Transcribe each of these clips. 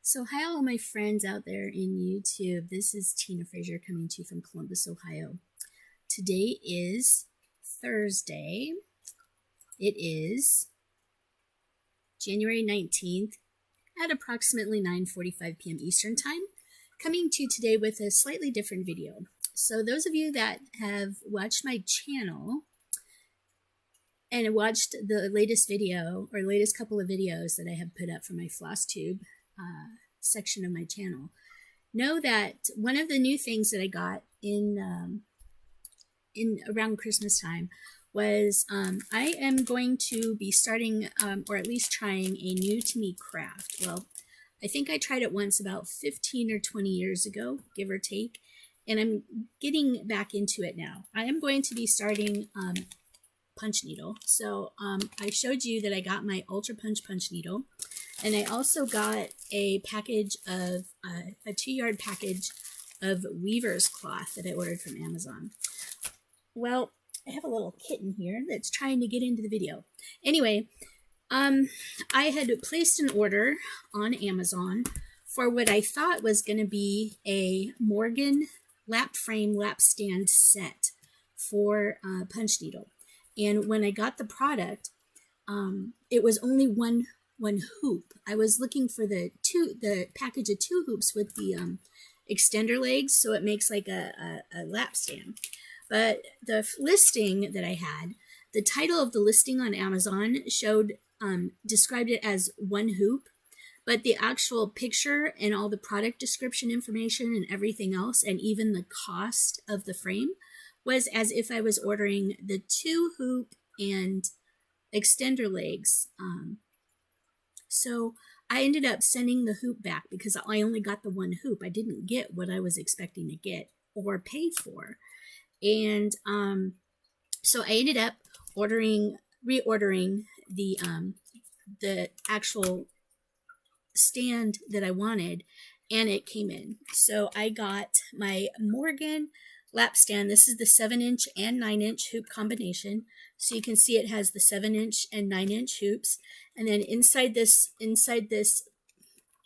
So hi all my friends out there in YouTube. This is Tina Frazier coming to you from Columbus, Ohio. Today is Thursday. It is January 19th at approximately 9:45 p.m. Eastern Time. Coming to you today with a slightly different video. So those of you that have watched my channel and watched the latest video or latest couple of videos that I have put up for my floss tube section of my channel know that one of the new things that I got in around Christmas time was I am going to be starting or at least trying a new to me craft. Well, I think I tried it once about 15 or 20 years ago, give or take, and I'm getting back into it now. I am going to be starting punch needle. So I showed you that I got my Ultra Punch needle, and I also got a package of a 2-yard package of weaver's cloth that I ordered from Amazon. Well, I have a little kitten here that's trying to get into the video. Anyway, I had placed an order on Amazon for what I thought was going to be a Morgan lap frame lap stand set for punch needle. And when I got the product, it was only one hoop. I was looking for the package of 2 hoops with the extender legs, so it makes like a lap stand. But the listing that I had, the title of the listing on Amazon showed described it as 1 hoop, but the actual picture and all the product description information and everything else, and even the cost of the frame, was as if I was ordering the 2 hoop and extender legs. So I ended up sending the hoop back because I only got the 1 hoop. I didn't get what I was expecting to get or pay for. And so I ended up reordering the actual stand that I wanted, and it came in. So I got my Morgan lap stand. This is the 7-inch and 9-inch hoop combination. So you can see it has the 7-inch and 9-inch hoops. And then inside this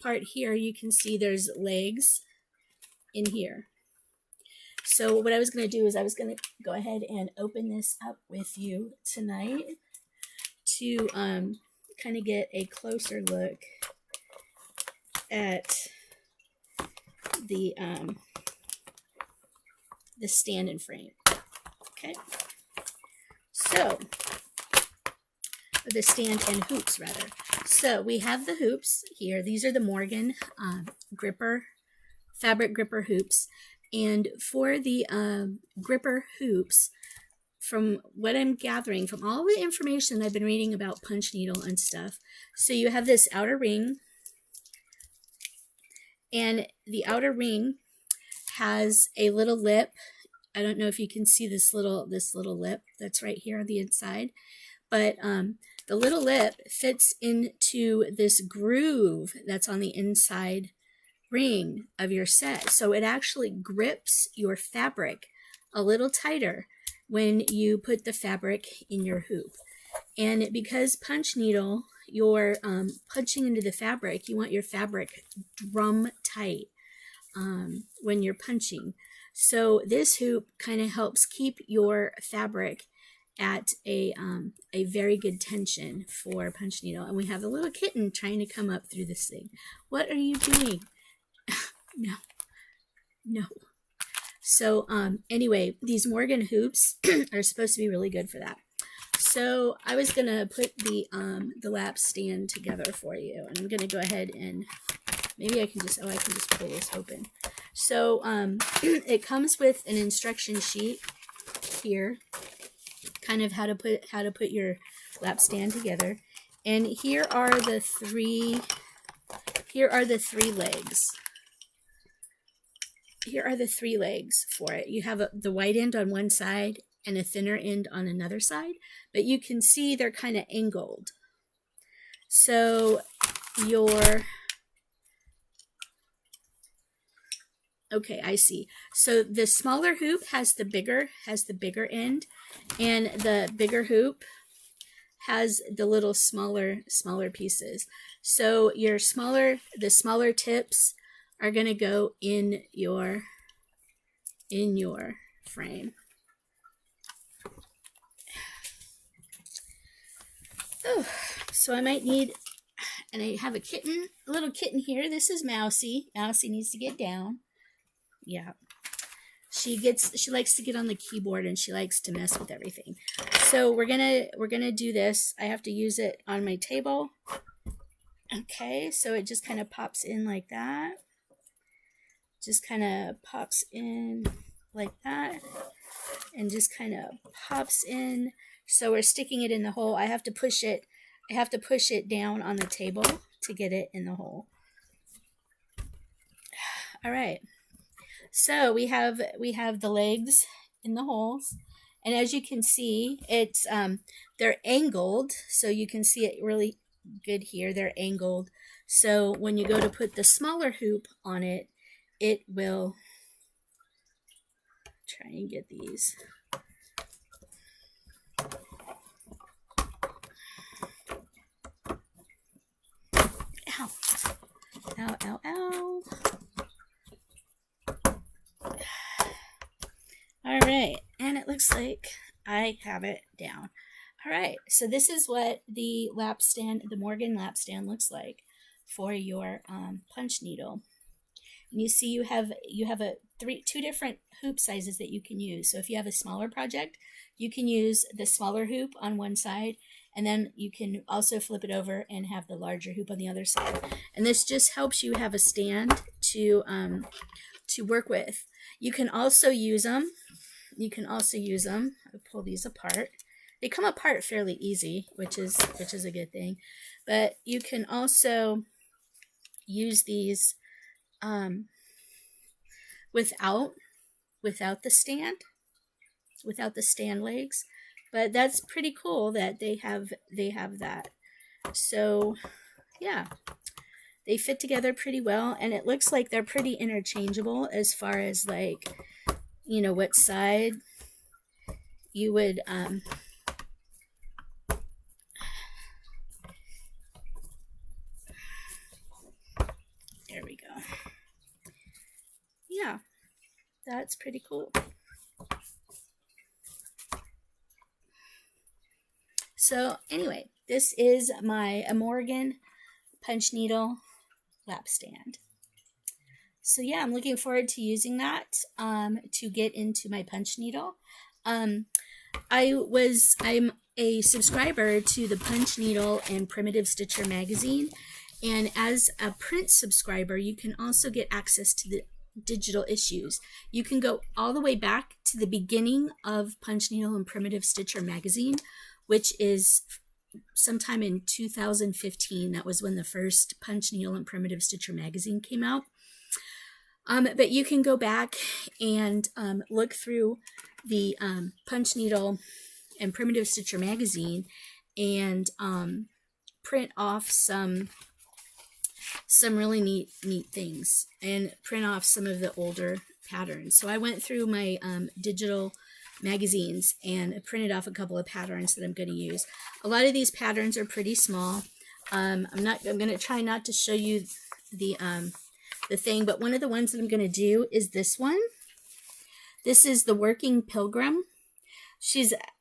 part here, you can see there's legs in here. So what I was going to do is I was going to go ahead and open this up with you tonight to kind of get a closer look at the stand and frame. Okay, so the stand and hoops rather. So we have the hoops here. These are the Morgan fabric gripper hoops, and for the gripper hoops, from what I'm gathering from all the information I've been reading about punch needle and stuff, so you have this outer ring, and the outer ring has a little lip. I don't know if you can see this little lip that's right here on the inside, but the little lip fits into this groove that's on the inside ring of your set. So it actually grips your fabric a little tighter when you put the fabric in your hoop. And because punch needle, you're punching into the fabric, you want your fabric drum tight when you're punching. So this hoop kind of helps keep your fabric at a very good tension for punch needle. And we have a little kitten trying to come up through this thing. What are you doing? No. So anyway, these Morgan hoops are supposed to be really good for that. So I was gonna put the lap stand together for you, and I'm gonna go ahead and maybe I can just pull this open. So it comes with an instruction sheet here, kind of how to put your lap stand together, and here are the three legs. Here are the 3 legs for it. You have the white end on one side and a thinner end on another side, but you can see they're kind of angled. So okay, I see. So the smaller hoop has the bigger end, and the bigger hoop has the little smaller pieces. So the smaller tips are going to go in your frame. Oh, so I might need, and I have a little kitten here. This is Mousy. Mousy needs to get down. Yeah. She likes to get on the keyboard and she likes to mess with everything. So we're gonna do this. I have to use it on my table. Okay, so it just kind of pops in like that. Just kind of pops in like that, and just kind of pops in. So we're sticking it in the hole. I have to push it down on the table to get it in the hole. All right. So we have the legs in the holes, and as you can see, it's they're angled, so you can see it really good here. They're angled, so when you go to put the smaller hoop on it, it will try and get these. Ow! Ow! Ow! Ow! All right, and it looks like I have it down. All right, so this is what the lap stand, the Morgan lap stand, looks like for your punch needle. And you see you have two different hoop sizes that you can use. So if you have a smaller project, you can use the smaller hoop on one side, and then you can also flip it over and have the larger hoop on the other side. And this just helps you have a stand to work with. You can also use them. I'll pull these apart. They come apart fairly easy, which is a good thing. But you can also use these without the stand legs. But that's pretty cool that they have that. So yeah, they fit together pretty well, and it looks like they're pretty interchangeable as far as, like, you know, what side you would there we go. Yeah, that's pretty cool. So anyway, this is my Morgan punch needle lap stand. So yeah, I'm looking forward to using that to get into my punch needle. I'm a subscriber to the Punch Needle and Primitive Stitcher magazine, and as a print subscriber, you can also get access to the digital issues. You can go all the way back to the beginning of Punch Needle and Primitive Stitcher magazine, which is sometime in 2015. That was when the first Punch Needle and Primitive Stitcher magazine came out. But you can go back and look through the Punch Needle and Primitive Stitcher magazine and print off some really neat things, and print off some of the older patterns. So I went through my digital magazines and printed off a couple of patterns that I'm going to use. A lot of these patterns are pretty small. I'm going to try not to show you the thing, but one of the ones that I'm going to do is this one. This is the Working Pilgrim.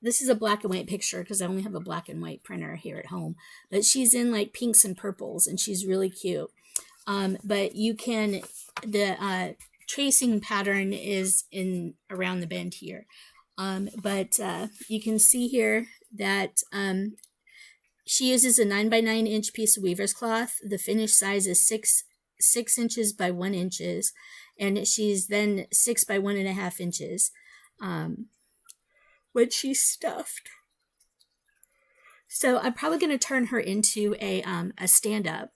This is a black and white picture because I only have a black and white printer here at home, but she's in like pinks and purples, and she's really cute. But you can, the tracing pattern is in around the bend here. But you can see here that she uses a 9x9 inch piece of weaver's cloth. The finished size is 6 inches by 1 inch, and she's then 6 by 1.5 inches when she's stuffed. So I'm probably going to turn her into a stand-up.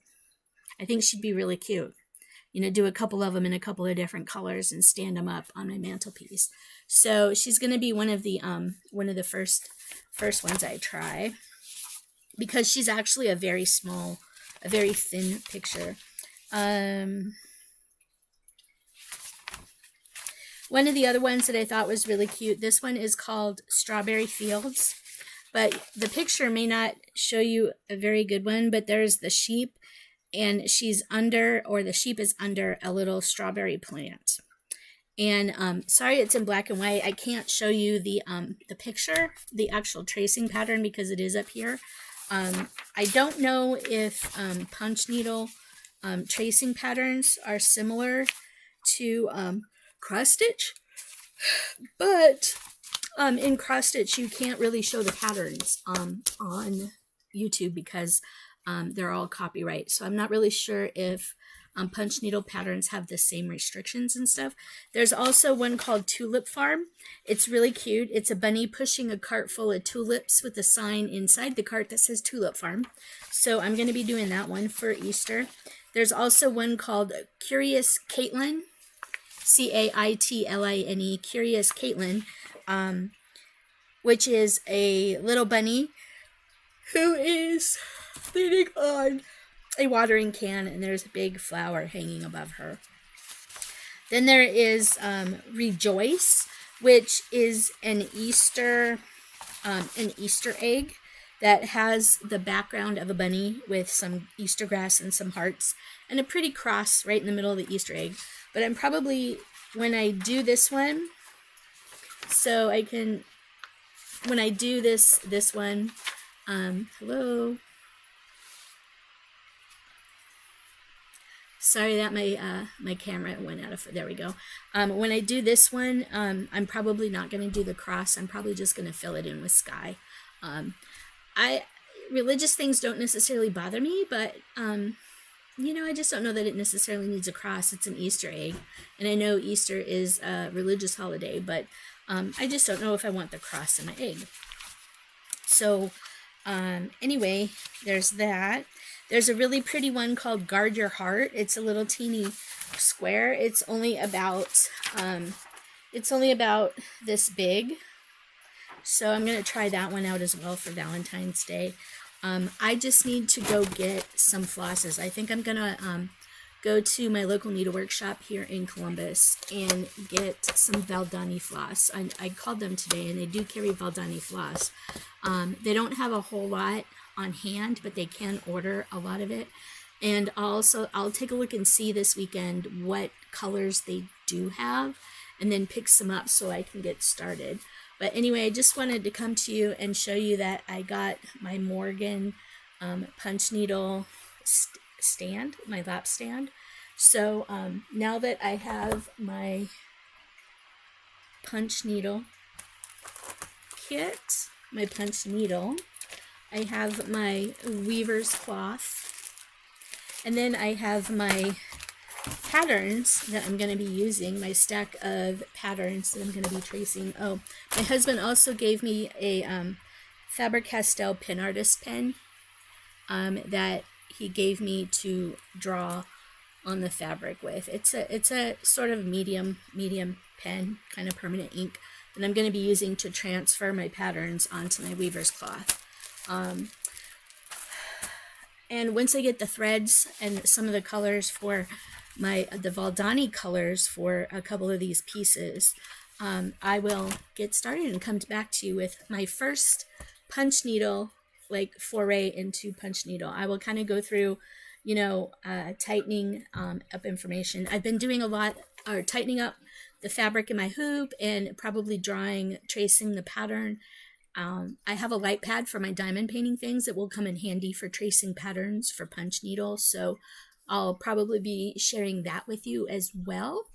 I think she'd be really cute. You know, do a couple of them in a couple of different colors and stand them up on my mantelpiece. So she's going to be one of the first ones I try, because she's actually a very small, a very thin picture. One of the other ones that I thought was really cute, this one is called Strawberry Fields. but the picture may not show you a very good one, but there's the sheep, and she's under, or the sheep is under a little strawberry plant. And sorry it's in black and white. I can't show you the picture, the actual tracing pattern, because it is up here. I don't know if punch needle tracing patterns are similar to cross stitch, but in cross stitch you can't really show the patterns on YouTube because they're all copyright. So I'm not really sure if punch needle patterns have the same restrictions and stuff. There's also one called Tulip Farm. It's really cute. It's a bunny pushing a cart full of tulips with a sign inside the cart that says Tulip Farm. So I'm going to be doing that one for Easter. There's also one called Curious Caitlin, Caitline, Curious Caitlin, which is a little bunny who is leaning on a watering can, and there's a big flower hanging above her. Then there is Rejoice, which is an Easter egg that has the background of a bunny with some Easter grass and some hearts and a pretty cross right in the middle of the Easter egg. But I'm probably, when I do this one, so I can, when I do this one, hello. Sorry that my camera went out of, there we go. When I do this one, I'm probably not going to do the cross. I'm probably just going to fill it in with sky. Religious things don't necessarily bother me, but you know, I just don't know that it necessarily needs a cross. It's an Easter egg, and I know Easter is a religious holiday, but I just don't know if I want the cross in my egg. So anyway, there's that. There's a really pretty one called Guard Your Heart. It's a little teeny square. It's only about this big. So I'm going to try that one out as well for Valentine's Day. I just need to go get some flosses. I think I'm going to go to my local needlework shop here in Columbus and get some Valdani floss. I called them today, and they do carry Valdani floss. They don't have a whole lot on hand, but they can order a lot of it. And also I'll take a look and see this weekend what colors they do have, and then pick some up so I can get started. But anyway, I just wanted to come to you and show you that I got my Morgan punch needle stand, my lap stand. So now that I have my punch needle kit, my punch needle, I have my weaver's cloth, and then I have my patterns that I'm going to be using, my stack of patterns that I'm going to be tracing. Oh, my husband also gave me a Faber-Castell pen artist pen that he gave me to draw on the fabric with. It's a sort of medium pen, kind of permanent ink, that I'm going to be using to transfer my patterns onto my weaver's cloth. And once I get the threads and some of the colors for the Valdani colors for a couple of these pieces, I will get started and come back to you with my first punch needle, like foray into punch needle. I will kind of go through, you know, tightening up information. I've been doing a lot, or tightening up the fabric in my hoop, and probably tracing the pattern. I have a light pad for my diamond painting things that will come in handy for tracing patterns for punch needles, so I'll probably be sharing that with you as well.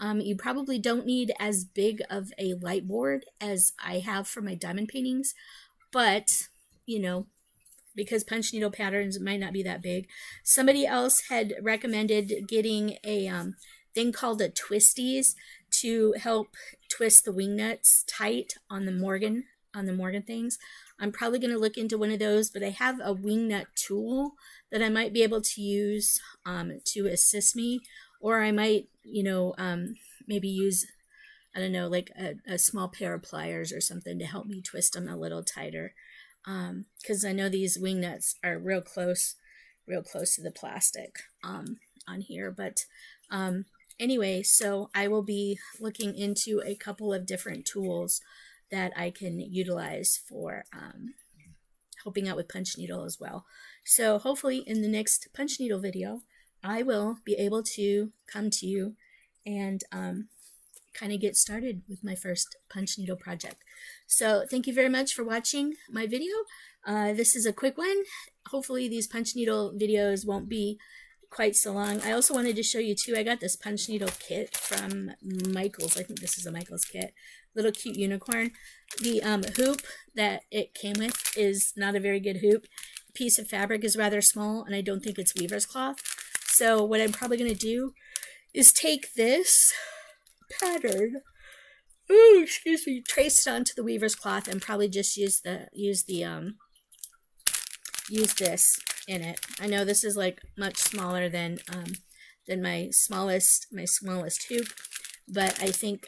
You probably don't need as big of a light board as I have for my diamond paintings, but you know, because punch needle patterns might not be that big. Somebody else had recommended getting a thing called a twisties to help twist the wing nuts tight on the Morgan things. I'm probably going to look into one of those, but I have a wing nut tool that I might be able to use to assist me, or I might, you know, maybe use, I don't know, like a small pair of pliers or something to help me twist them a little tighter, because I know these wing nuts are real close to the plastic on here. But anyway, so I will be looking into a couple of different tools that I can utilize for helping out with punch needle as well. So hopefully in the next punch needle video, I will be able to come to you and kind of get started with my first punch needle project. So thank you very much for watching my video. This is a quick one. Hopefully these punch needle videos won't be quite so long. I also wanted to show you too, I got this punch needle kit from Michael's. I think this is a Michael's kit. Little cute unicorn. The hoop that it came with is not a very good hoop. Piece of fabric is rather small, and I don't think it's weaver's cloth. So what I'm probably going to do is take this pattern, trace it onto the weaver's cloth, and probably just use this in it. I know this is like much smaller than my smallest hoop, but I think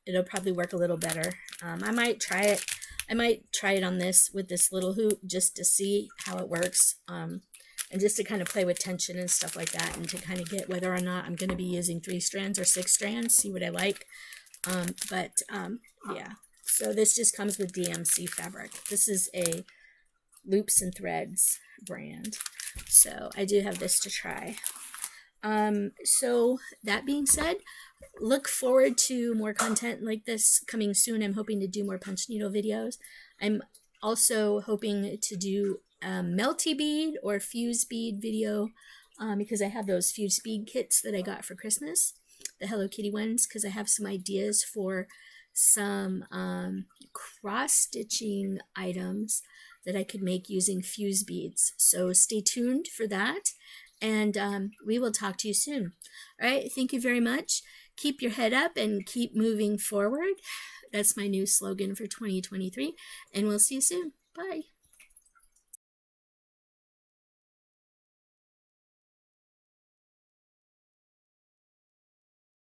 it'll probably work a little better. I might try it. I might try it on this with this little hoop just to see how it works, and just to kind of play with tension and stuff like that, and to kind of get whether or not I'm going to be using 3 strands or 6 strands, see what I like. Yeah, so this just comes with DMC fabric. This is a Loops and Threads brand, so I do have this to try. So that being said, look forward to more content like this coming soon. I'm hoping to do more punch needle videos. I'm also hoping to do a melty bead or fuse bead video, because I have those fuse bead kits that I got for Christmas, the Hello Kitty ones, because I have some ideas for some cross-stitching items that I could make using fuse beads. So stay tuned for that, and we will talk to you soon. All right, thank you very much. Keep your head up and keep moving forward. That's my new slogan for 2023, and we'll see you soon. Bye.